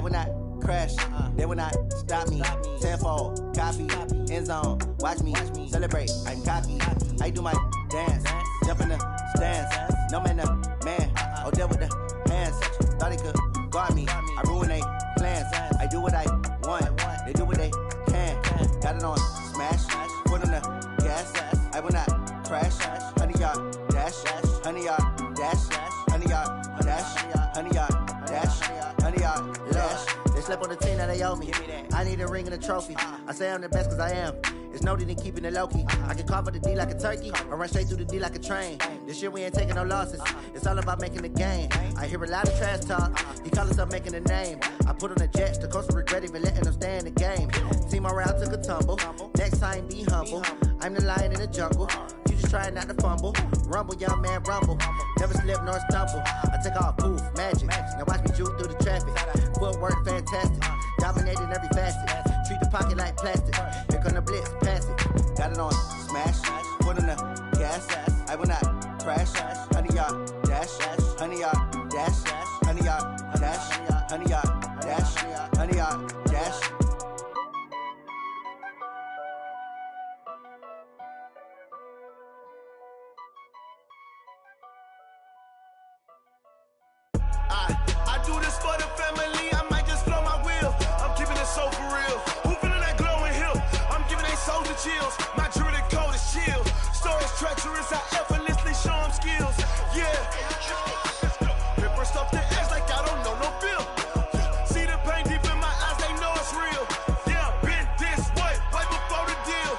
will not crash. They will not stop me. Tenfold, copy, end zone. Watch me celebrate. I'm cocky. I do my dance. Jump in the stands. No man, man. Oh, there with the hands. Thought he could guard me. I ruin they plans. I do what I want. They do what they can. Got it on smash. Put on the gas. I will not crash. 100-yard dash. 100-yard dash. 100-yard dash. 100-yard dash. 100-yard dash. They slept on the team that they owe me. I need a ring and a trophy. I say I'm the best cause I am. It's noted in keeping it low-key. I can carve up the D like a turkey or run straight through the D like a train. This year we ain't taking no losses. It's all about making the game. I hear a lot of trash talk. He call himself making a name. I put on the Jets. The coach will regret even letting them stay in the game. Team morale took a tumble. Next time be humble. I'm the lion in the jungle. You just trying not to fumble. Rumble, young man, rumble. Never slip nor stumble. I take off, poof, magic. Now watch me juke through the traffic. Footwork fantastic. Dominating every facet. Treat the pocket like plastic. Here come the blitz, pass it. Got it on smash. Put on the gas. I will not crash. 100-yard dash. 100-yard dash. 100-yard dash. 100-yard dash. 100-yard dash. I do this for the family. I might just blow my wheel. I'm keeping it so for real. Who feeling that glowing hill? I'm giving they souls the chills. My jewelry code is chill. Stories treacherous. I effortlessly show them skills. Yeah. Paper stuff the edge like I don't know no feel. See the pain deep in my eyes. They know it's real. Yeah, been this way right before the deal.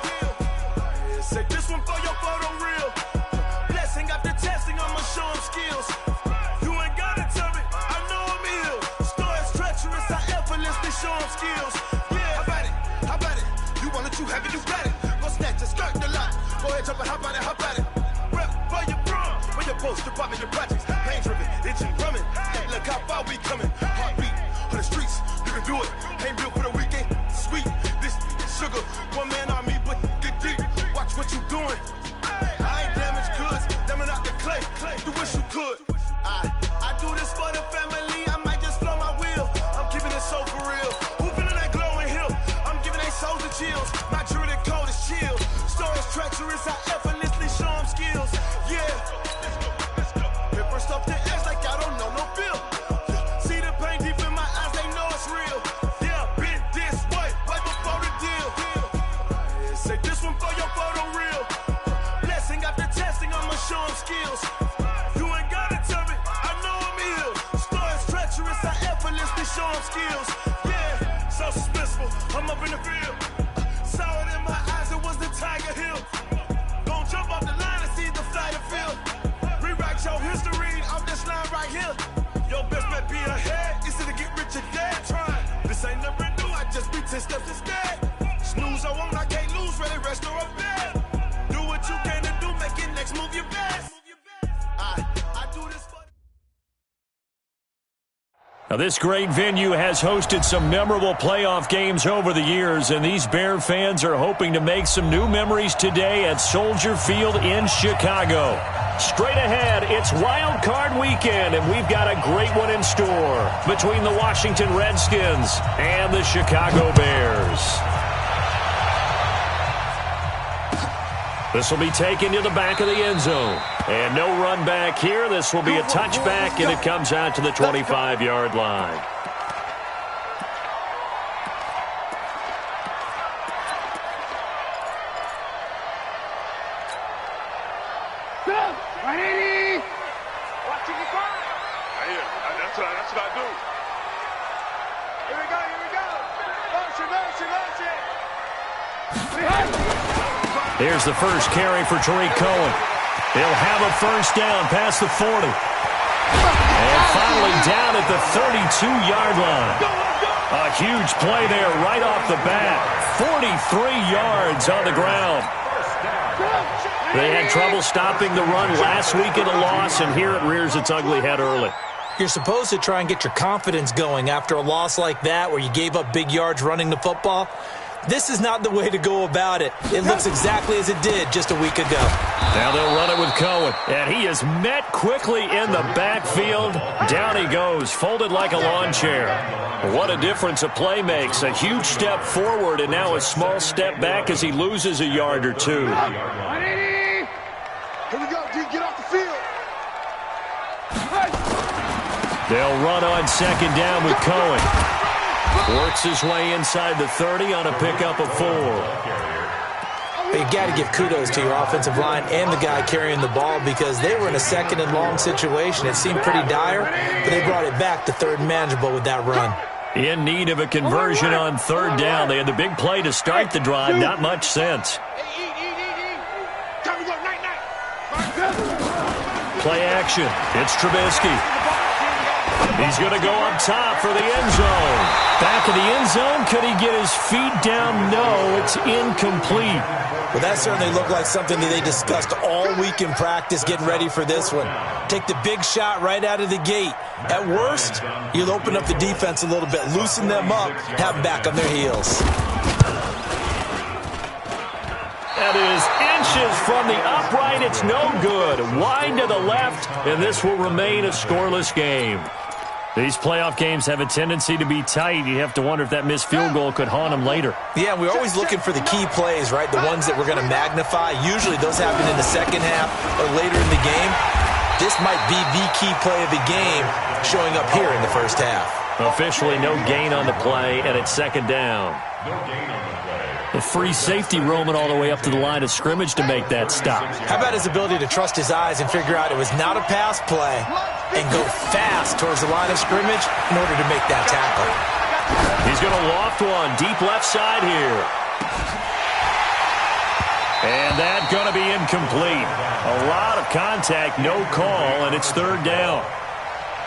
Say this one for your photo real. Blessing after testing. I'ma show them skills. Show them skills. Yeah, how about it? You want it, you have it, you got it. Go snatch it, skirt the lot. Go ahead, jump it, hop on it. Rep for your bro, for your post, your pop, your projects. Pain driven, itching, drumming. Look how far we coming. Heartbeat on the streets, you can do it. Ain't built for the weekend, sweet. This sugar, one man army, but get deep. Watch what you doing. I ain't damaged goods, damn out the clay. You wish you could. I do this for the family. I might just blow my wheel. I'm keeping it so for real. Who feeling that glowing hill? I'm giving they souls the chills. My jewelry code is chill. Stories treacherous. I effortlessly show them skills. Yeah. Paper stuff the edge like I don't know no feel. See the pain deep in my eyes. They know it's real. Yeah, been this way right before the deal. Say this one for your photo real. Blessing after testing. I'ma show them skills. Show them skills, yeah, so suspenseful. I'm up in the field, saw it in my eyes, it was the Tiger Hill. Gon' jump off the line and see the flight of field. Rewrite your history off this line right here. Your best bet be ahead, easy to get rich or dead. Trying, this ain't never new, I just be 10 steps instead. Snooze I won't, I can't lose, ready, rest or up bed. Do what you can to do, make it next move your best. I do this for. Now, this great venue has hosted some memorable playoff games over the years, and these Bear fans are hoping to make some new memories today at Soldier Field in Chicago. Straight ahead, it's Wild Card Weekend, and we've got a great one in store between the Washington Redskins and the Chicago Bears. This will be taken to the back of the end zone. And no run back here. This will be a touchback, and it comes out to the 25-yard line. That's what I do. Here we go. Motion. Here's the first carry for Tariq Cohen. He'll have a first down past the 40. And finally down at the 32-yard line. A huge play there right off the bat. 43 yards on the ground. They had trouble stopping the run last week in a loss, and here it rears its ugly head early. You're supposed to try and get your confidence going after a loss like that where you gave up big yards running the football. This is not the way to go about it. It looks exactly as it did just a week ago. Now they'll run it with Cohen. And he is met quickly in the backfield. Down he goes, folded like a lawn chair. What a difference a play makes. A huge step forward and now a small step back as he loses a yard or two. Here we go, D. Get off the field. They'll run on second down with Cohen. Works his way inside the 30 on a pickup of 4. You got to give kudos to your offensive line and the guy carrying the ball because they were in a second and long situation. It seemed pretty dire, but they brought it back to third and manageable with that run. In need of a conversion on third down. They had the big play to start the drive. Not much sense. Play action. It's Trubisky. He's going to go up top for the end zone. Back in the end zone. Could he get his feet down? No, it's incomplete. Well, that certainly looked like something that they discussed all week in practice getting ready for this one. Take the big shot right out of the gate. At worst, you'll open up the defense a little bit, loosen them up, have them back on their heels. That is inches from the upright. It's no good. Wide to the left, and this will remain a scoreless game. These playoff games have a tendency to be tight. You have to wonder if that missed field goal could haunt them later. Yeah, we're always looking for the key plays, right? The ones that we're going to magnify. Usually those happen in the second half or later in the game. This might be the key play of the game showing up here in the first half. Officially no gain on the play, and it's second down. The free safety roaming all the way up to the line of scrimmage to make that stop. How about his ability to trust his eyes and figure out it was not a pass play and go fast towards the line of scrimmage in order to make that tackle. He's going to loft one deep left side here. And that's going to be incomplete. A lot of contact, no call, and it's third down.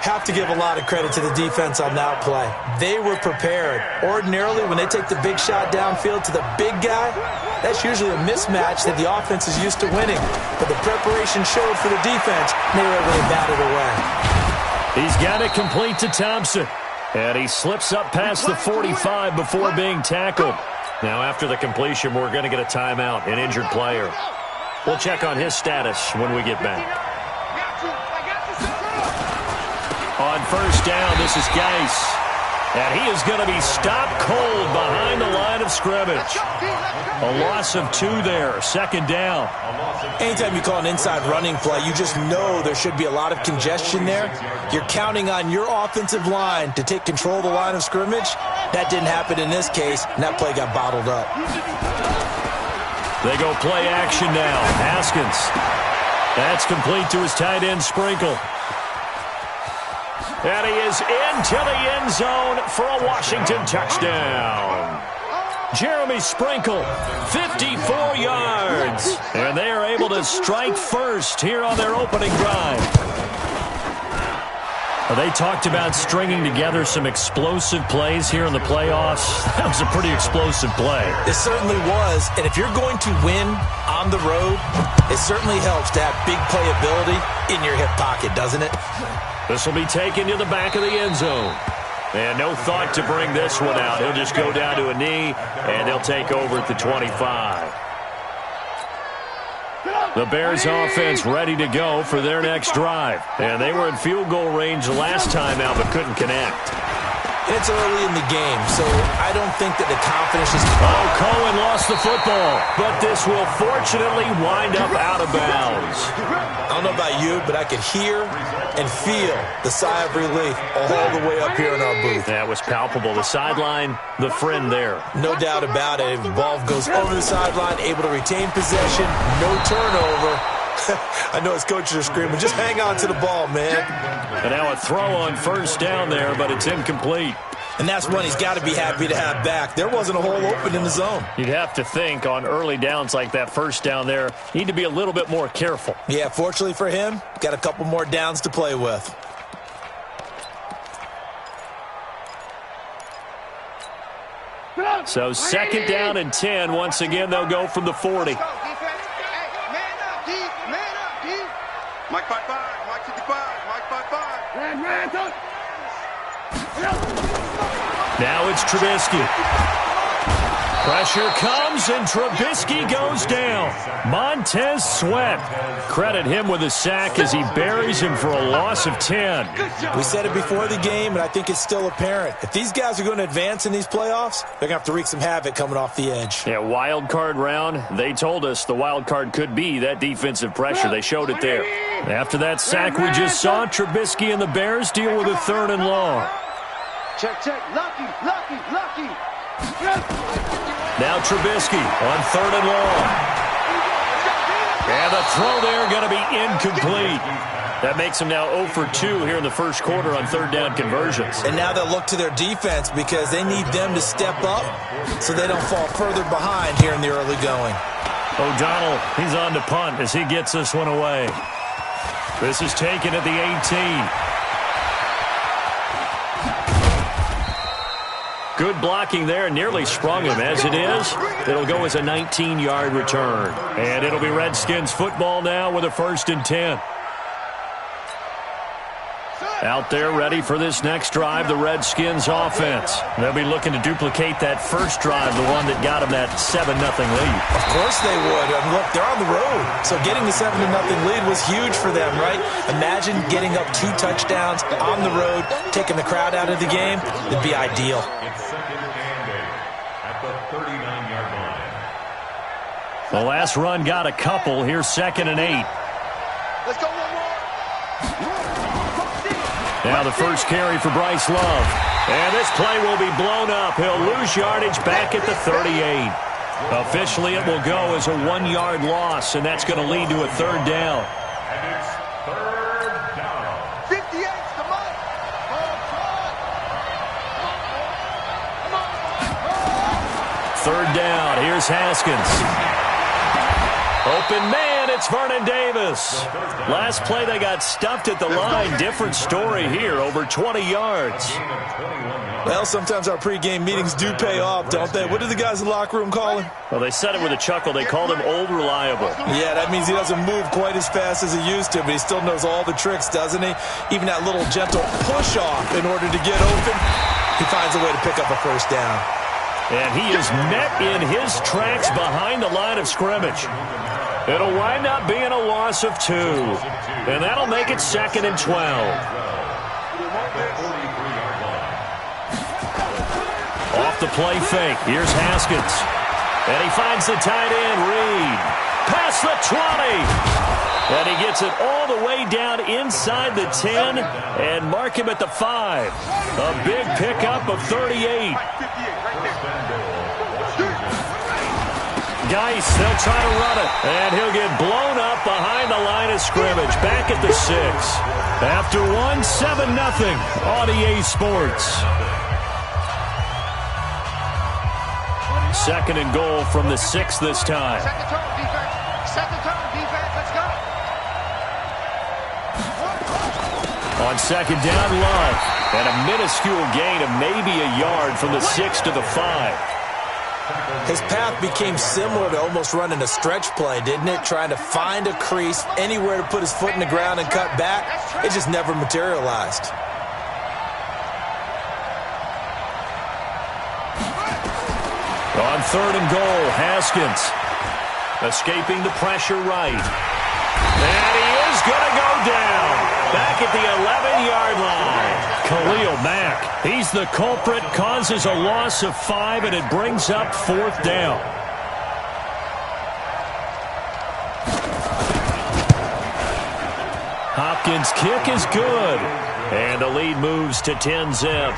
Have to give a lot of credit to the defense on that play. They were prepared. Ordinarily, when they take the big shot downfield to the big guy, that's usually a mismatch that the offense is used to winning. But the preparation showed for the defense, and they were able to bat it away. He's got it complete to Thompson. And he slips up past the 45 before being tackled. Now, after the completion, we're going to get a timeout, an injured player. We'll check on his status when we get back. On first down, this is Geis. And he is going to be stopped cold behind the line of scrimmage. A loss of 2 there, second down. Anytime you call an inside running play, you just know there should be a lot of congestion there. You're counting on your offensive line to take control of the line of scrimmage. That didn't happen in this case, and that play got bottled up. They go play action now. Haskins. That's complete to his tight end, Sprinkle. And he is into the end zone for a Washington touchdown. Jeremy Sprinkle, 54 yards. And they are able to strike first here on their opening drive. They talked about stringing together some explosive plays here in the playoffs. That was a pretty explosive play. It certainly was. And if you're going to win on the road, it certainly helps to have big playability in your hip pocket, doesn't it? This will be taken to the back of the end zone. And no thought to bring this one out. He'll just go down to a knee, and they'll take over at the 25. The Bears offense ready to go for their next drive. And they were in field goal range last time out, but couldn't connect. It's early in the game, so I don't think that the confidence is... Oh, Cohen lost the football, but this will fortunately wind up out of bounds. I don't know about you, but I could hear and feel the sigh of relief all the way up here in our booth. That was palpable. The sideline, the friend there. No doubt about it. If the ball goes over the sideline, able to retain possession, no turnover. I know his coaches are screaming, just hang on to the ball, man. And now a throw on first down there, but it's incomplete. And that's one he's got to be happy to have back. There wasn't a hole open in the zone. You'd have to think on early downs like that first down there, you need to be a little bit more careful. Yeah, fortunately for him, got a couple more downs to play with. So second down and 10. Once again, they'll go from the 40. Mike 5-5, Mike 55, Mike 5-5. Now it's Trubisky. Pressure comes, and Trubisky goes down. Montez Sweat. Credit him with a sack as he buries him for a loss of 10. We said it before the game, and I think it's still apparent. If these guys are going to advance in these playoffs, they're going to have to wreak some havoc coming off the edge. Yeah, wild card round. They told us the wild card could be that defensive pressure. They showed it there. After that sack we just saw, Trubisky and the Bears deal with a 3rd and long. Check. Lucky. Now Trubisky on 3rd and long. And the throw there going to be incomplete. That makes them now 0 for 2 here in the first quarter on 3rd down conversions. And now they'll look to their defense because they need them to step up so they don't fall further behind here in the early going. O'Donnell, he's on to punt as he gets this one away. This is taken at the 18. Good blocking there, nearly sprung him. As it is, it'll go as a 19-yard return. And it'll be Redskins football now with a 1st and 10. Out there ready for this next drive, the Redskins offense. They'll be looking to duplicate that first drive, the one that got them that 7-0 lead. Of course they would. Look, they're on the road. So getting the 7-0 lead was huge for them, right? Imagine getting up 2 touchdowns on the road, taking the crowd out of the game. It'd be ideal. The last run got a couple. Here's 2nd and 8. Let's go one more. Now the first carry for Bryce Love. And this play will be blown up. He'll lose yardage back at the 38. Officially, it will go as a 1-yard loss, and that's going to lead to a 3rd down. 58's the mark. Third down. Here's Haskins. Open man, it's Vernon Davis. Last play they got stuffed at the line. Different story here, over 20 yards. Well, sometimes our pregame meetings do pay off, don't they? What do the guys in the locker room call him? Well, they said it with a chuckle. They called him Old Reliable. Yeah, that means he doesn't move quite as fast as he used to, but he still knows all the tricks, doesn't he? Even that little gentle push-off in order to get open, he finds a way to pick up a 1st down. And he is met in his tracks behind the line of scrimmage. It'll wind up being a loss of 2. And that'll make it 2nd and 12. Off the play fake. Here's Haskins. And he finds the tight end, Reed. Past the 20. And he gets it all the way down inside the 10 and mark him at the 5. A big pickup of 38. Geis, they'll try to run it, and he'll get blown up behind the line of scrimmage, back at the 6. After 1, 7-0 on EA Sports. 2nd and goal from the 6 this time. Set the tone, defense. Set the tone, defense. Let's go. On 2nd down, Love, and a minuscule gain of maybe a yard from the 6 to the 5. His path became similar to almost running a stretch play, didn't it? Trying to find a crease, anywhere to put his foot in the ground and cut back. It just never materialized. On 3rd and goal, Haskins escaping the pressure right. And he is going to go down back at the 11-yard line. Khalil Mack, he's the culprit, causes a loss of 5, and it brings up 4th down. Hopkins' kick is good, and the lead moves to 10-zip.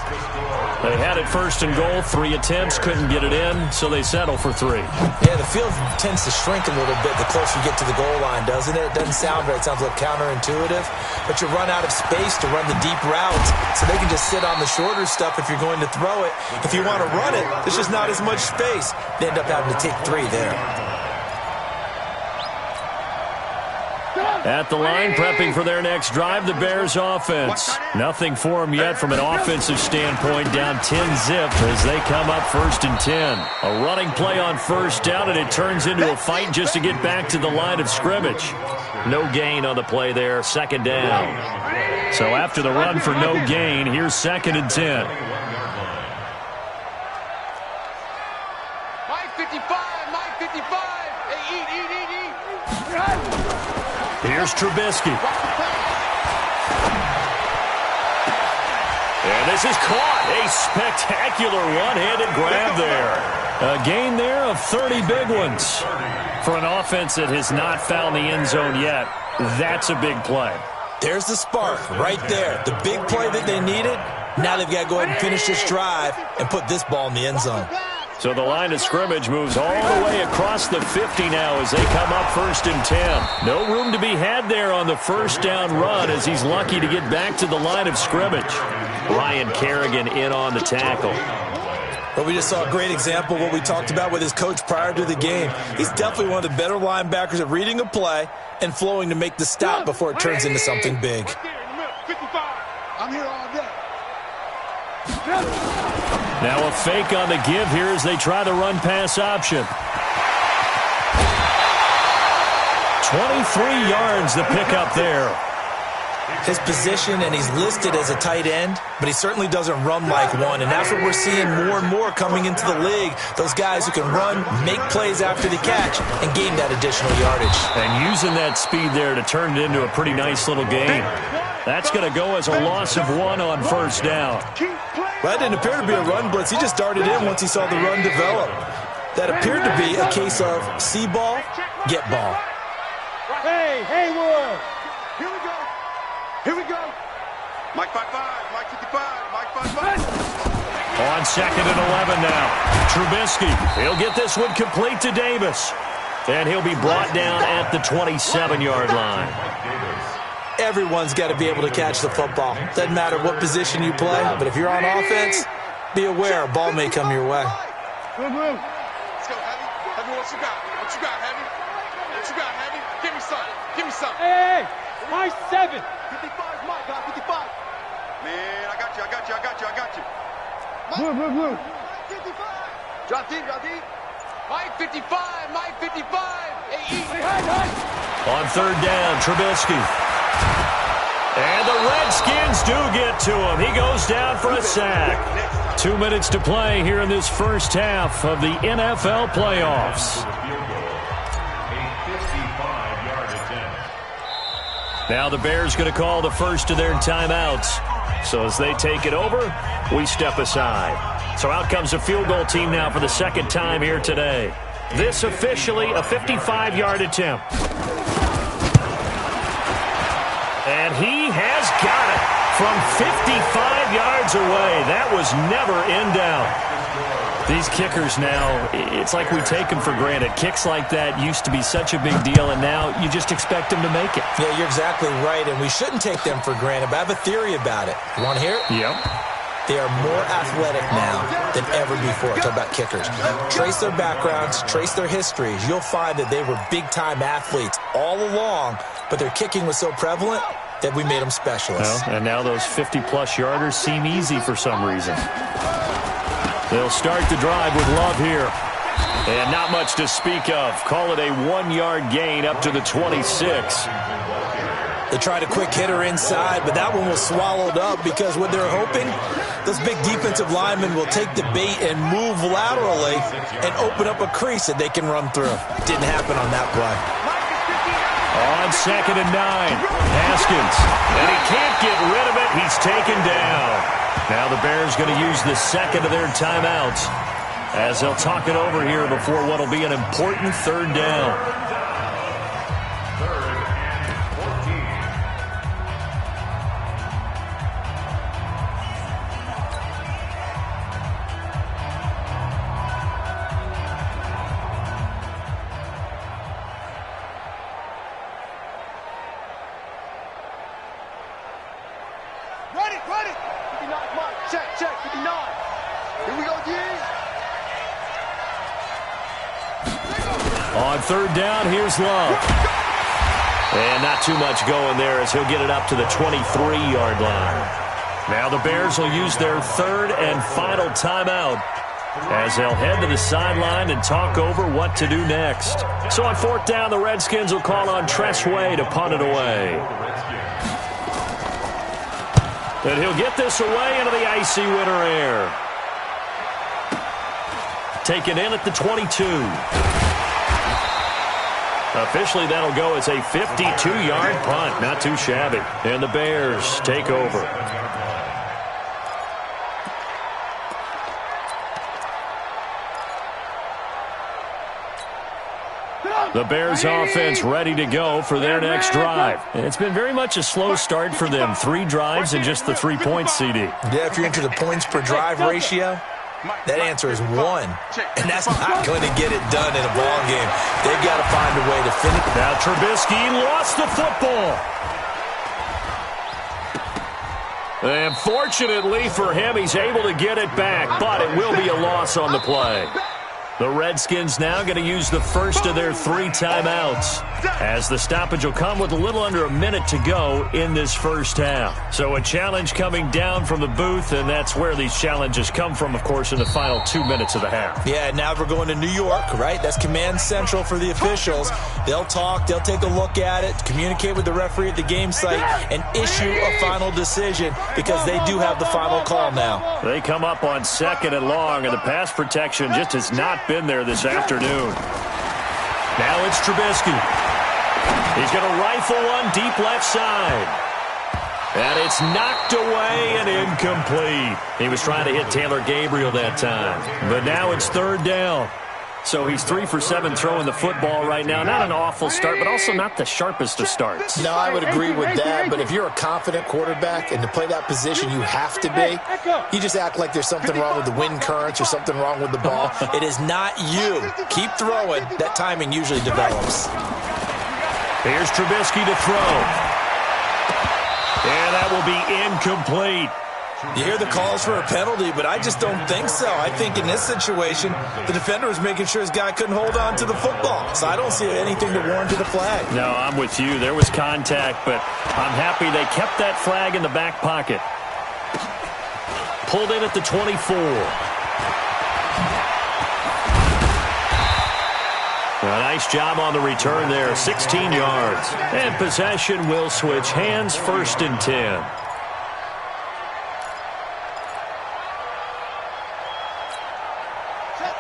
They had it 1st and goal, 3 attempts, couldn't get it in, so they settle for 3. Yeah, the field tends to shrink a little bit the closer you get to the goal line, doesn't it? It doesn't sound right. It sounds like counterintuitive, but you run out of space to run the deep routes, so they can just sit on the shorter stuff if you're going to throw it. If you want to run it, there's just not as much space. They end up having to take 3 there. At the line, prepping for their next drive, the Bears offense. Nothing for them yet from an offensive standpoint, down 10-zip as they come up 1st and 10. A running play on 1st down, and it turns into a fight just to get back to the line of scrimmage. No gain on the play there, 2nd down. So after the run for no gain, here's 2nd and 10. 55, Mike 55. Hey, eat. Here's Trubisky. And this is caught. A spectacular one-handed grab there. A gain there of 30 big ones. For an offense that has not found the end zone yet, that's a big play. There's the spark right there. The big play that they needed. Now they've got to go ahead and finish this drive and put this ball in the end zone. So the line of scrimmage moves all the way across the 50 now as they come up 1st and 10. No room to be had there on the first down run as he's lucky to get back to the line of scrimmage. Ryan Kerrigan in on the tackle. Well, we just saw a great example of what we talked about with his coach prior to the game. He's definitely one of the better linebackers at reading a play and flowing to make the stop before it turns into something big. I'm here all day. Now a fake on the give here as they try the run-pass option. 23 yards the pickup there. His position, and he's listed as a tight end, but he certainly doesn't run like one, and that's what we're seeing more and more coming into the league. Those guys who can run, make plays after the catch, and gain that additional yardage. And using that speed there to turn it into a pretty nice little gain. That's going to go as a loss of 1 on first down. Well, that didn't appear to be a run blitz. He just darted in once he saw the run develop. That appeared to be a case of see ball, get ball. Hey, Haywood. Here we go. Here we go. Mike 55, Mike 55, Mike 55. On 2nd and 11 now. Trubisky, he'll get this one complete to Davis. And he'll be brought down at the 27-yard line. Everyone's got to be able to catch the football. Doesn't matter what position you play, but if you're on offense, be aware a ball may come your way. Let's go, Heavy. Heavy, what you got? What you got, Heavy? What you got, Heavy? Give me something. Give me something. Hey, my 7. 55, Mike, got 55. Man, I got you. Blue. 55. Drop deep. Mike 55, Mike 55. Hey, eat. On 3rd down, Trubisky. And the Redskins do get to him. He goes down for a sack. 2 minutes to play here in this first half of the NFL playoffs. Now the Bears going to call the first of their timeouts. So as they take it over, we step aside. So out comes a field goal team now for the second time here today. This officially a 55-yard attempt. And he has got it from 55 yards away. That was never in doubt. These kickers now, it's like we take them for granted. Kicks like that used to be such a big deal, and now you just expect them to make it. Yeah, you're exactly right, and we shouldn't take them for granted, but I have a theory about it. You want to hear it? Yep. They are more athletic now than ever before. Talk about kickers. Trace their backgrounds, trace their histories. You'll find that they were big-time athletes all along, but their kicking was so prevalent that we made them specialists. Well, and now those 50-plus yarders seem easy for some reason. They'll start the drive with Love here. And not much to speak of. Call it a 1-yard gain up to the 26. They tried a quick hitter inside, but that one was swallowed up because what they're hoping, those big defensive linemen will take the bait and move laterally and open up a crease that they can run through. Didn't happen on that play. On 2nd and 9, Haskins. And he can't get rid of it. He's taken down. Now the Bears going to use the second of their timeouts as they'll talk it over here before what will be an important 3rd down. Ready. 59, Mike. Check. 59. Here we go, D. On 3rd down, here's Love. And not too much going there as he'll get it up to the 23-yard line. Now the Bears will use their 3rd and final timeout as they'll head to the sideline and talk over what to do next. So on 4th down, the Redskins will call on Tress Way to punt it away. And he'll get this away into the icy winter air. taken in at the 22. Officially, that'll go as a 52-yard punt. Not too shabby. And the Bears take over. The Bears offense ready to go for their next drive. And it's been very much a slow start for them. 3 drives and just the 3 points, CD. Yeah, if you're into the points per drive ratio, that answer is 1. And that's not going to get it done in a ball game. They've got to find a way to finish. Now Trubisky lost the football. And fortunately for him, he's able to get it back, but it will be a loss on the play. The Redskins now going to use the first of their 3 timeouts, as the stoppage will come with a little under a minute to go in this first half. So a challenge coming down from the booth, and that's where these challenges come from, of course, in the final 2 minutes of the half. Yeah, now we're going to New York, right? That's command central for the officials. They'll talk, they'll take a look at it, communicate with the referee at the game site, and issue a final decision, because they do have the final call now. They come up on 2nd and long, and the pass protection just has not been there this afternoon. Now it's Trubisky. He's going to rifle one deep left side. And it's knocked away and incomplete. He was trying to hit Taylor Gabriel that time. But now it's 3rd down. So he's 3 for 7 throwing the football right now. Not an awful start, but also not the sharpest of starts. No, I would agree with that. But if you're a confident quarterback and to play that position you have to be, you just act like there's something wrong with the wind currents or something wrong with the ball. It is not you. Keep throwing. That timing usually develops. Here's Trubisky to throw. And that will be incomplete. You hear the calls for a penalty, but I just don't think so. I think in this situation, the defender was making sure his guy couldn't hold on to the football. So I don't see anything to warrant a flag. No, I'm with you. There was contact, but I'm happy they kept that flag in the back pocket. Pulled in at the 24. A nice job on the return there, 16 yards. And possession will switch hands, 1st and 10.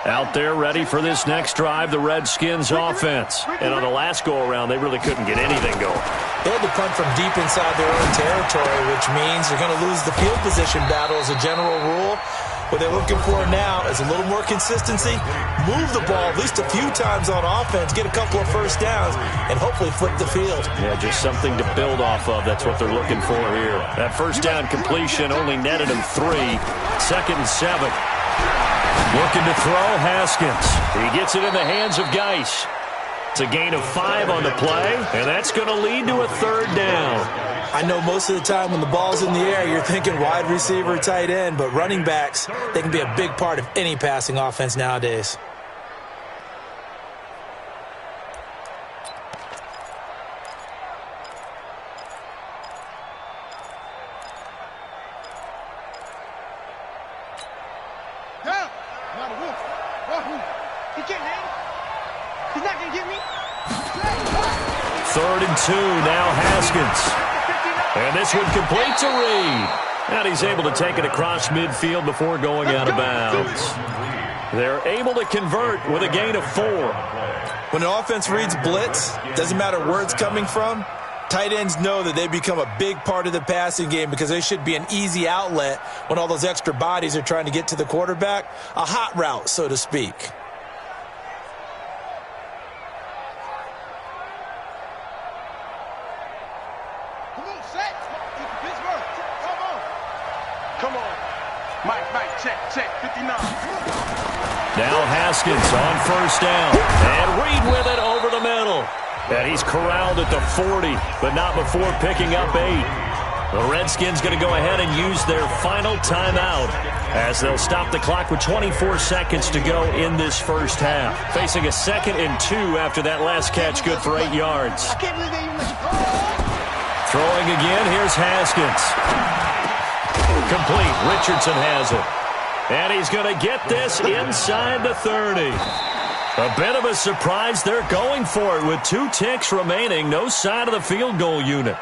Out there ready for this next drive, the Redskins offense. And on the last go-around, they really couldn't get anything going. They had to punt from deep inside their own territory, which means they're going to lose the field position battle as a general rule. What they're looking for now is a little more consistency, move the ball at least a few times on offense, get a couple of first downs, and hopefully flip the field. Yeah, just something to build off of. That's what they're looking for here. That first down completion only netted them 3. 2nd and 7. Looking to throw, Haskins. He gets it in the hands of Geis. It's a gain of 5 on the play, and that's going to lead to a 3rd down. I know most of the time when the ball's in the air, you're thinking wide receiver, tight end, but running backs, they can be a big part of any passing offense nowadays. Third and 2, now Haskins. And this one complete to Reed. And he's able to take it across midfield before going out of bounds. They're able to convert with a gain of 4. When an offense reads blitz, doesn't matter where it's coming from, tight ends know that they become a big part of the passing game because they should be an easy outlet when all those extra bodies are trying to get to the quarterback. A hot route, so to speak. Now Haskins on 1st down. And Reed with it over the middle. And he's corralled at the 40, but not before picking up 8. The Redskins going to go ahead and use their final timeout as they'll stop the clock with 24 seconds to go in this first half. Facing a 2nd and 2 after that last catch, good for 8 yards. Throwing again, here's Haskins. Complete, Richardson has it. And he's going to get this inside the 30. A bit of a surprise. They're going for it with 2 ticks remaining. No sign of the field goal unit.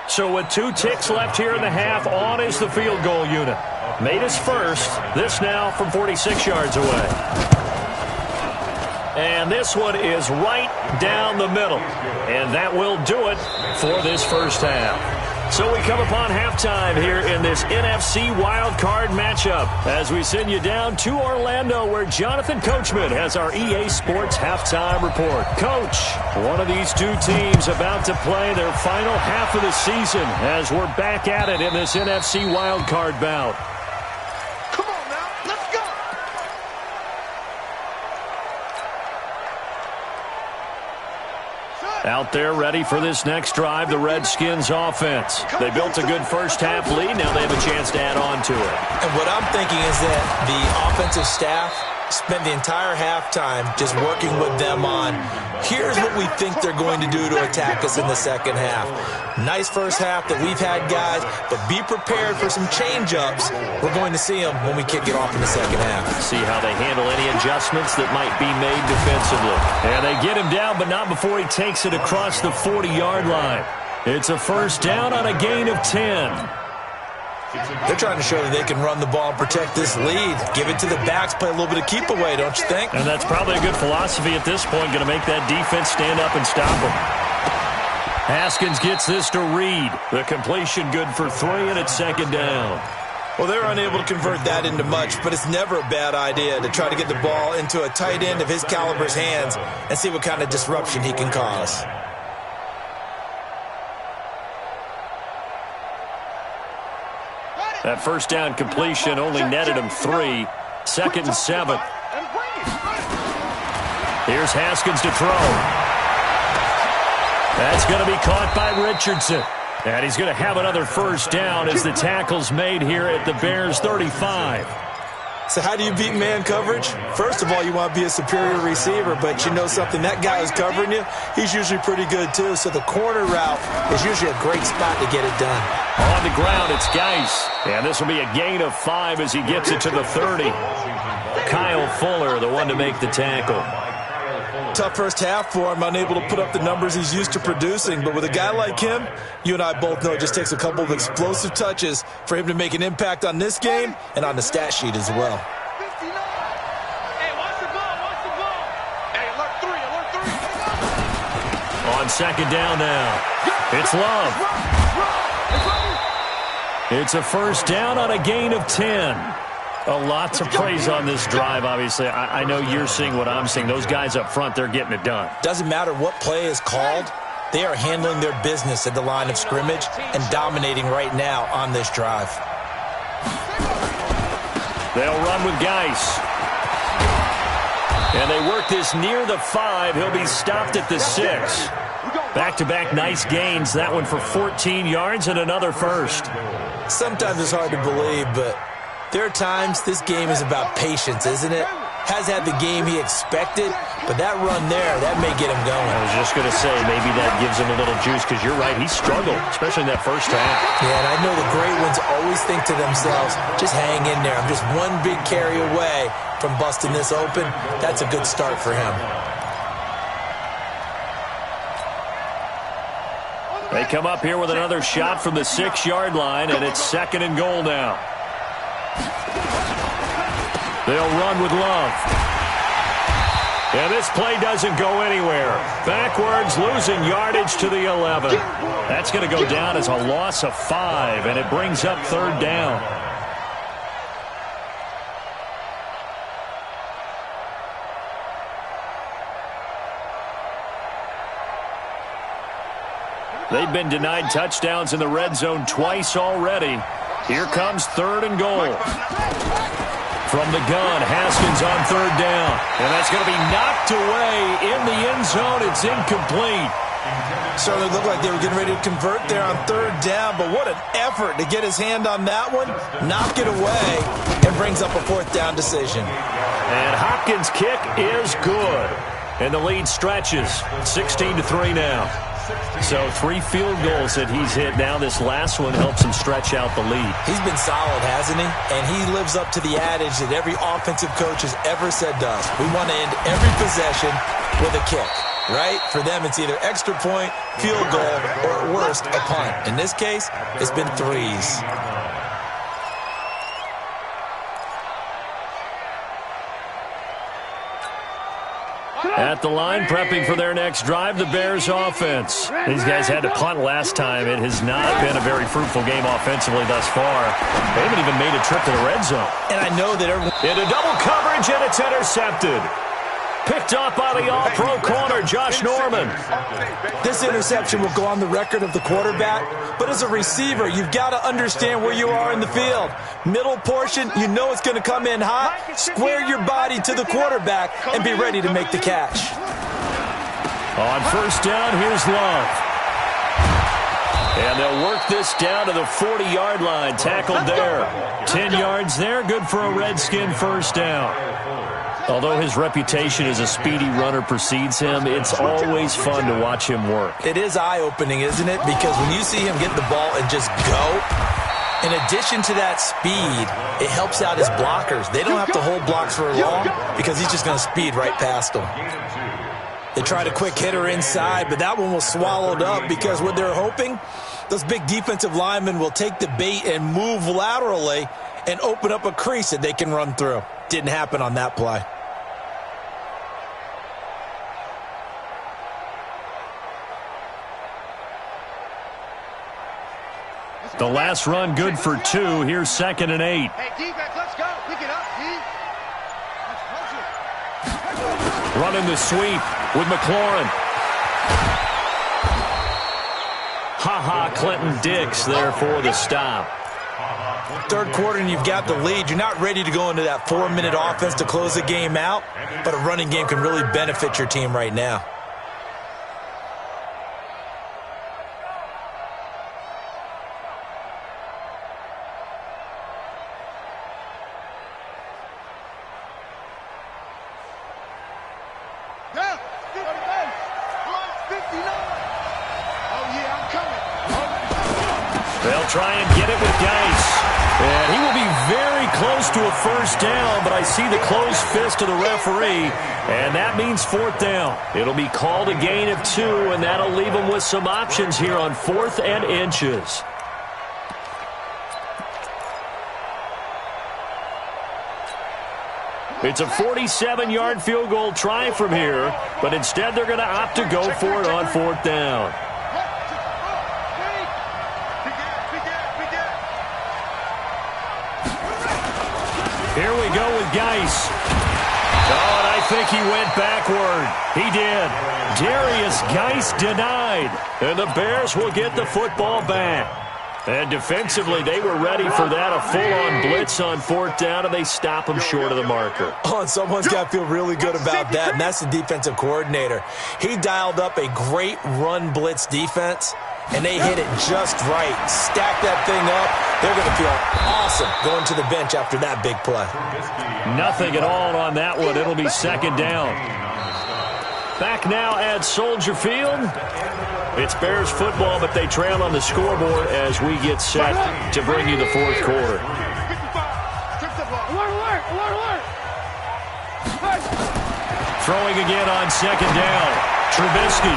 So with 2 ticks left here in the half, on is the field goal unit. made his first. This now from 46 yards away. And this one is right down the middle. And that will do it for this first half. So we come upon halftime here in this NFC wildcard matchup as we send you down to Orlando where Jonathan Coachman has our EA Sports halftime report. Coach, one of these two teams about to play their final half of the season as we're back at it in this NFC wildcard bout. Come on now, let's go! Out there ready for this next drive, the Redskins offense. They built a good first half lead. Now they have a chance to add on to it. And what I'm thinking is that the offensive staff spent the entire halftime just working with them on, here's what we think they're going to do to attack us in the second half. Nice first half that we've had, guys, but be prepared for some change-ups. We're going to see them when we kick it off in the second half. See how they handle any adjustments that might be made defensively. And they get him down, but not before he takes it across the 40-yard line. It's a first down on a gain of 10. They're trying to show that they can run the ball and protect this lead. Give it to the backs, play a little bit of keep away, don't you think? And that's probably a good philosophy at this point, going to make that defense stand up and stop them. Haskins gets this to Reed. The completion good for 3, and it's second down. Well, they're unable to convert that into much, but it's never a bad idea to try to get the ball into a tight end of his caliber's hands and see what kind of disruption he can cause. That first down completion only netted him 3. Second and 7. Here's Haskins to throw. That's going to be caught by Richardson. And he's going to have another first down as the tackle's made here at the Bears' 35. So how do you beat man coverage? First of all, you want to be a superior receiver, but you know something, that guy who's covering you, he's usually pretty good too. So the corner route is usually a great spot to get it done. On the ground, it's Geis. And this will be a gain of 5 as he gets it to the 30. Kyle Fuller, the one to make the tackle. Tough first half for him, unable to put up the numbers he's used to producing. But with a guy like him, you and I both know it just takes a couple of explosive touches for him to make an impact on this game and on the stat sheet as well. Hey, watch the ball, watch the ball. Hey, alert 3. On second down now, it's Love. It's a first down on a gain of 10. A lot to praise on this drive, obviously. I know you're seeing what I'm seeing. Those guys up front, they're getting it done. Doesn't matter what play is called. They are handling their business at the line of scrimmage and dominating right now on this drive. They'll run with Geis. And they work this near the 5. He'll be stopped at the 6. Back-to-back nice gains. That one for 14 yards and another first. Sometimes it's hard to believe, but there are times this game is about patience, isn't it? Has had the game he expected, but that run there, that may get him going. I was just going to say, maybe that gives him a little juice, because you're right, he struggled, especially in that first half. Yeah, and I know the great ones always think to themselves, just hang in there. I'm just one big carry away from busting this open. That's a good start for him. They come up here with another shot from the 6-yard line, and it's second and goal now. They'll run with Love. And this play doesn't go anywhere. Backwards, losing yardage to the 11. That's going to go down as a loss of 5, and it brings up third down. They've been denied touchdowns in the red zone twice already. Here comes third and goal. From the gun, Haskins on third down. And that's going to be knocked away in the end zone. It's incomplete. Certainly looked like they were getting ready to convert there on third down, but what an effort to get his hand on that one, knock it away, and brings up a fourth down decision. And Hopkins' kick is good. And the lead stretches 16-3 now. So 3 field goals that he's hit now. This last one helps him stretch out the lead. He's been solid, hasn't he? And he lives up to the adage that every offensive coach has ever said to us. We want to end every possession with a kick, right? For them, it's either extra point, field goal, or at worst, a punt. In this case, it's been 3s. At the line, prepping for their next drive, the Bears offense. These guys had to punt last time. It has not been a very fruitful game offensively thus far. They haven't even made a trip to the red zone. And I know that everyone... Into double coverage, and it's intercepted. Picked up by the all-pro corner, Josh Norman. This interception will go on the record of the quarterback, but as a receiver, you've got to understand where you are in the field. Middle portion, you know it's going to come in hot. Square your body to the quarterback and be ready to make the catch. On first down, here's Love. And they'll work this down to the 40-yard line, tackled there. 10 yards there, good for a Redskin first down. Although his reputation as a speedy runner precedes him, it's always fun to watch him work. It is eye-opening, isn't it? Because when you see him get the ball and just go, in addition to that speed, it helps out his blockers. They don't have to hold blocks for long because he's just going to speed right past them. They tried a quick hitter inside, but that one was swallowed up because what they're hoping, those big defensive linemen will take the bait and move laterally and open up a crease that they can run through. Didn't happen on that play. The last run good for 2. Here's 2nd and 8. Hey, defense, let's go. Pick it up, D. Running the sweep with McLaurin. Clinton Dix there for the stop. Third quarter and you've got the lead. You're not ready to go into that 4-minute offense to close the game out, but a running game can really benefit your team right now. They'll try and get it with Geis. And he will be very close to a first down, but I see the closed fist of the referee, and that means 4th down. It'll be called a gain of 2, and that'll leave them with some options here on 4th and inches. It's a 47-yard field goal try from here, but instead they're going to opt to go for it on 4th down. Here we go with Geis. Oh, and I think he went backward. He did. Darius Geis denied. And the Bears will get the football back. And defensively, they were ready for that. A full-on blitz on 4th down, and they stop him short of the marker. Oh, and someone's got to feel really good about that, and that's the defensive coordinator. He dialed up a great run blitz defense, and they hit it just right. Stack that thing up. They're going to feel awesome going to the bench after that big play. Nothing at all on that one. It'll be 2nd down. Back now at Soldier Field. It's Bears football, but they trail on the scoreboard as we get set to bring you the 4th quarter. Throwing again on 2nd down. Trubisky.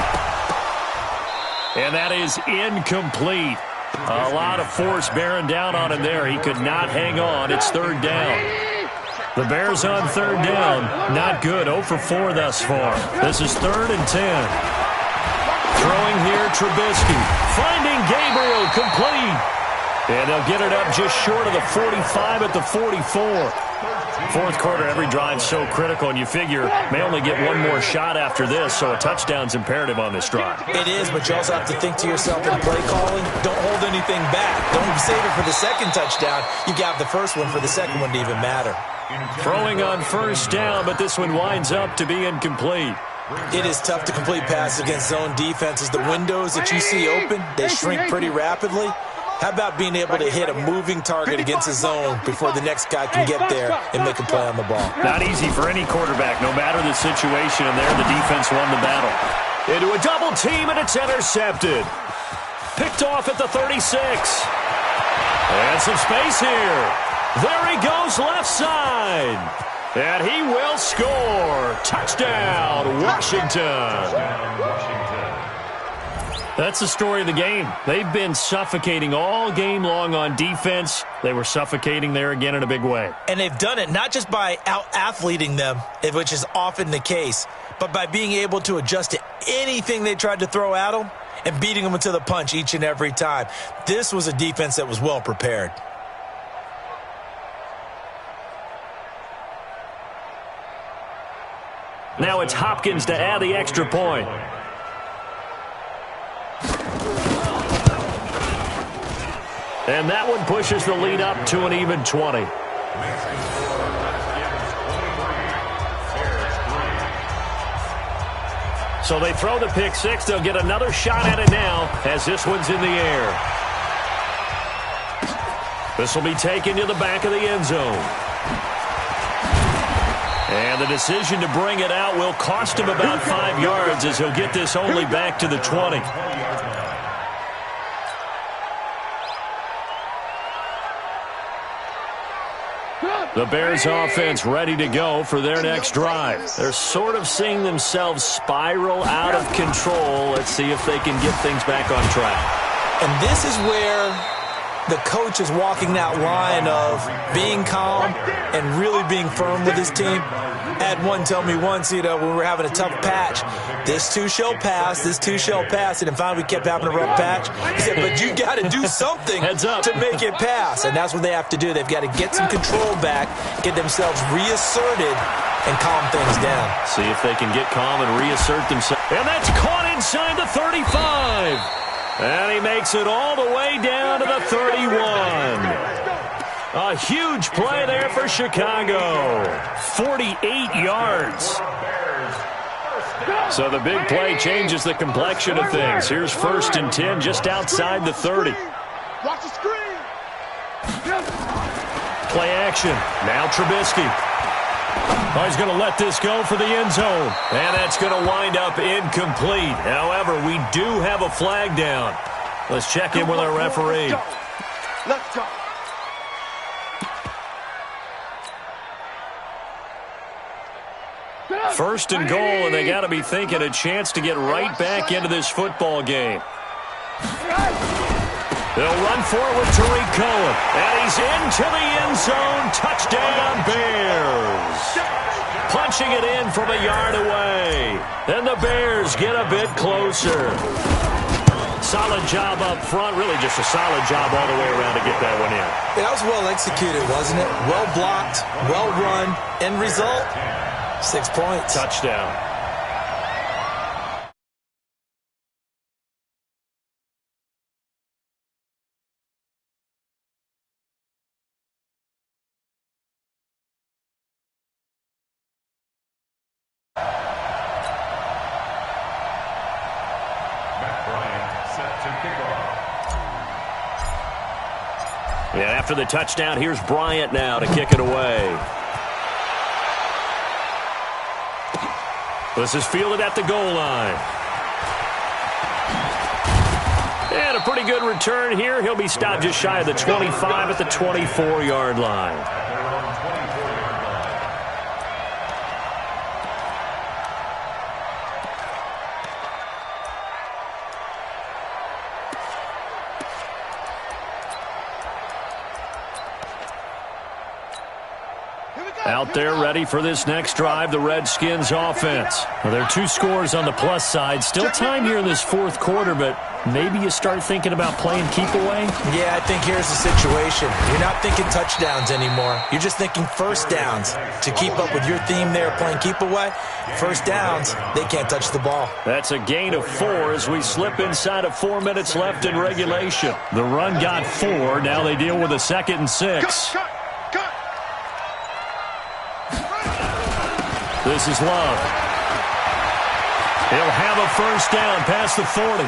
And that is incomplete. A lot of force bearing down on him there. He could not hang on. It's 3rd down. The Bears on 3rd down. Not good. 0 for 4 thus far. This is 3rd and 10. Throwing here, Trubisky. Finding Gabriel, complete. And they'll get it up just short of the 45 at the 44. 4th quarter, every drive so critical, and you figure may only get one more shot after this, so a touchdown's imperative on this drive. It is, but you also have to think to yourself in play calling, don't hold anything back. Don't save it for the 2nd touchdown. You got the first one for the 2nd one to even matter. Throwing on 1st down, but this one winds up to be incomplete. It is tough to complete passes against zone defenses. The windows that you see open, they shrink pretty rapidly. How about being able to hit a moving target against a zone before the next guy can get there and make a play on the ball? Not easy for any quarterback, no matter the situation, and there the defense won the battle. Into a double team, and it's intercepted. Picked off at the 36. And some space here. There he goes left side. And he will score. Touchdown, Washington. That's the story of the game. They've been suffocating all game long on defense. They were suffocating there again in a big way. And they've done it not just by out-athleting them, which is often the case, but by being able to adjust to anything they tried to throw at them and beating them to the punch each and every time. This was a defense that was well prepared. Now it's Hopkins to add the extra point. And that one pushes the lead up to an even 20. So they throw the pick six. They'll get another shot at it now as this one's in the air. This will be taken to the back of the end zone. And the decision to bring it out will cost him about 5 yards as he'll get this only back to the 20. The Bears offense ready to go for their next drive. They're sort of seeing themselves spiral out of control. Let's see if they can get things back on track. And this is where the coach is walking that line of being calm and really being firm with his team. I had one tell me once, when we were having a tough patch, this too shall pass, this too shall pass. And finally we kept having a rough patch. He said, but you got to do something to make it pass. And that's what they have to do. They've got to get some control back, get themselves reasserted, and calm things down. See if they can get calm and reassert themselves. And that's caught inside the 35. And he makes it all the way down to the 31. A huge play there for Chicago. 48 yards. So the big play changes the complexion of things. Here's 1st and 10 just outside the 30. Watch the screen. Play action. Now Trubisky. Oh, he's going to let this go for the end zone. And that's going to wind up incomplete. However, we do have a flag down. Let's check in with our referee. Let's go. First and goal, and they got to be thinking a chance to get right back into this football game. They'll run forward to Tariq Cohen, and he's into the end zone. Touchdown, Bears. Punching it in from a yard away. And the Bears get a bit closer. Solid job up front, really just a solid job all the way around to get that one in. That was well executed, wasn't it? Well blocked, well run. End result, 6 points. Touchdown. And after the touchdown, here's Bryant now to kick it away. This is fielded at the goal line. And a pretty good return here. He'll be stopped just shy of the 25 at the 24-yard line. Out there ready for this next drive, the Redskins offense. Well, there are 2 scores on the plus side. Still time here in this 4th quarter, but maybe you start thinking about playing keep away? Yeah, I think here's the situation. You're not thinking touchdowns anymore. You're just thinking first downs. To keep up with your theme there, playing keep away, first downs, they can't touch the ball. That's a gain of 4 as we slip inside of 4 minutes left in regulation. The run got 4. Now they deal with a 2nd and 6. This is Love. He'll have a first down past the 40.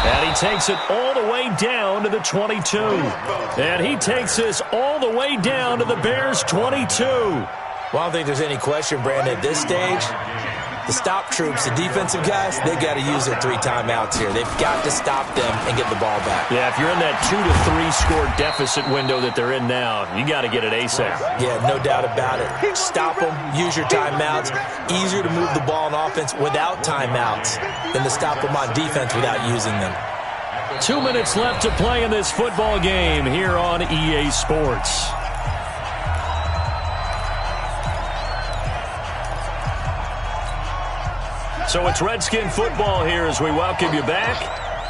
And he takes it all the way down to the 22. And he takes this all the way down to the Bears' 22. Well, I don't think there's any question, Brandon, at this stage, the stop troops, the defensive guys, they got to use their 3 timeouts here. They've got to stop them and get the ball back. Yeah, if you're in that 2 to 3 score deficit window that they're in now, you got to get it ASAP. Yeah, no doubt about it. Stop them, use your timeouts. Easier to move the ball on offense without timeouts than to stop them on defense without using them. 2 minutes left to play in this football game here on EA Sports. So it's Redskin football here as we welcome you back.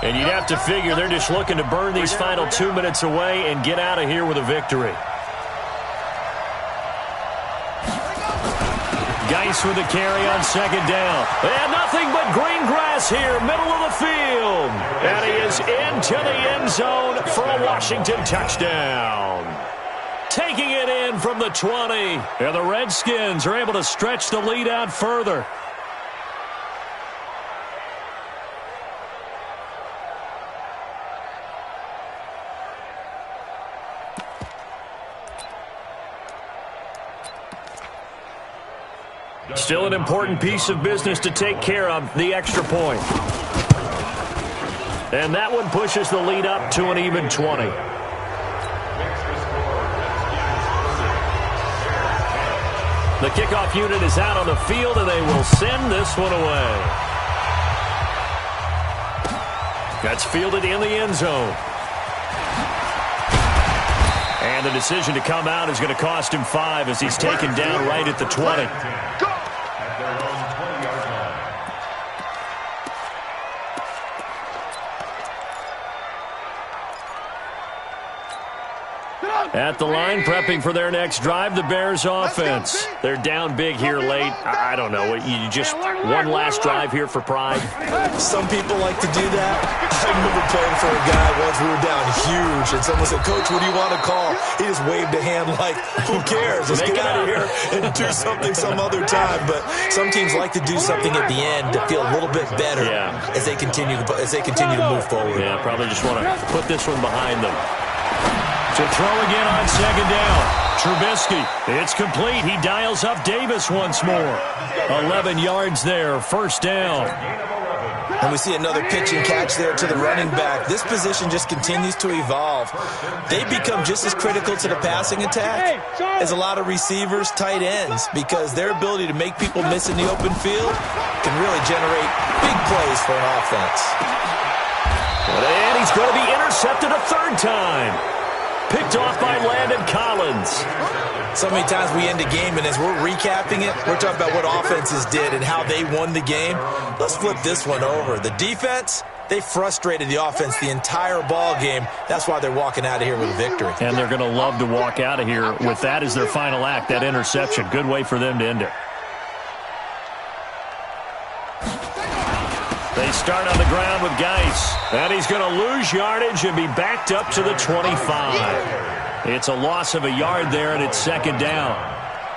And you'd have to figure they're just looking to burn these final 2 minutes away and get out of here with a victory. Geis with a carry on second down. And nothing but green grass here, middle of the field. And he is into the end zone for a Washington touchdown. Taking it in from the 20. And the Redskins are able to stretch the lead out further. Still an important piece of business to take care of, the extra point. And that one pushes the lead up to an even 20. The kickoff unit is out on the field, and they will send this one away. That's fielded in the end zone. And the decision to come out is going to cost him 5 as he's taken down right at the 20. At the line, prepping for their next drive, the Bears offense. They're down big here late. I don't know. You just one last drive here for pride. Some people like to do that. I remember playing for a guy once. We were down huge, and someone said, "Coach, what do you want to call?" He just waved a hand like, "Who cares? Let's get out of here and do something some other time." But some teams like to do something at the end to feel a little bit better as they continue to move forward. Yeah, probably just want to put this one behind them. To throw again on second down. Trubisky, it's complete. He dials up Davis once more. 11 yards there, first down. And we see another pitch and catch there to the running back. This position just continues to evolve. They become just as critical to the passing attack as a lot of receivers, tight ends, because their ability to make people miss in the open field can really generate big plays for an offense. And he's going to be intercepted a third time. Picked off by Landon Collins. So many times we end a game, and as we're recapping it, we're talking about what offenses did and how they won the game. Let's flip this one over. The defense, they frustrated the offense the entire ball game. That's why they're walking out of here with a victory. And they're going to love to walk out of here with that as their final act, that interception. Good way for them to end it. They start on the ground with Geis. And he's going to lose yardage and be backed up to the 25. It's a loss of a yard there, and it's second down.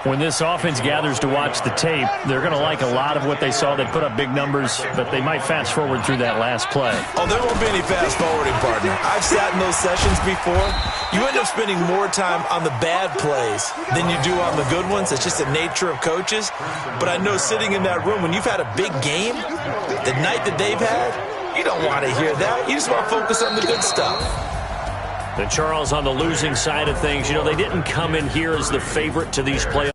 When this offense gathers to watch the tape, they're going to like a lot of what they saw. They put up big numbers, but they might fast forward through that last play. Oh, there won't be any fast forwarding, partner. I've sat in those sessions before. You end up spending more time on the bad plays than you do on the good ones. It's just the nature of coaches. But I know sitting in that room, when you've had a big game, the night that they've had, you don't want to hear that. You just want to focus on the good stuff. And Charles, on the losing side of things, you know, they didn't come in here as the favorite to these playoffs.